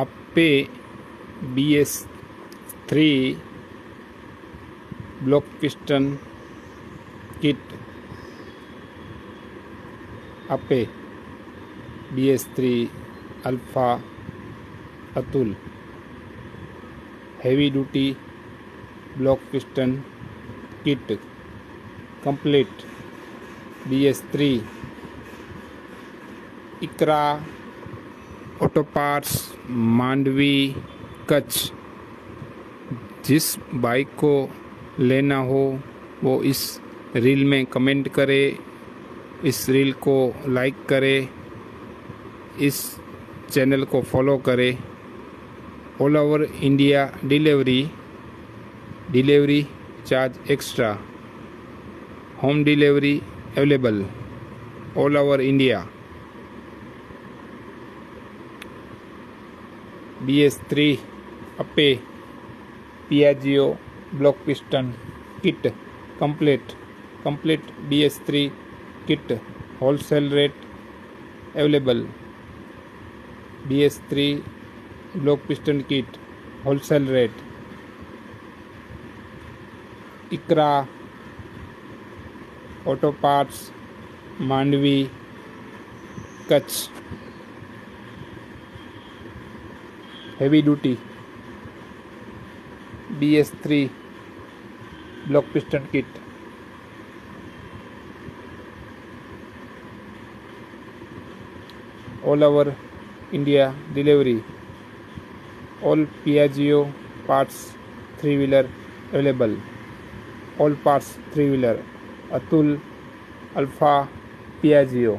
આપે BS3 block piston kit આપે BS3 alpha Atul heavy duty block piston kit complete BS3 इकरा auto parts Mandvi Kutch. जिस bike को लेना हो वो इस रील में कमेंट करे, इस रील को लाइक करे, इस चैनल को फॉलो करे। All over India delivery charge extra, home delivery available all over India. BS3 Ape Piaggio block piston kit complete BS3 kit wholesale rate available. BS3 block piston kit wholesale rate. Iqra auto parts Mandvi Kutch heavy duty BS3 block piston kit all over India delivery. All Piaggio parts 3 wheeler available. All parts 3 wheeler Atul alpha Piaggio.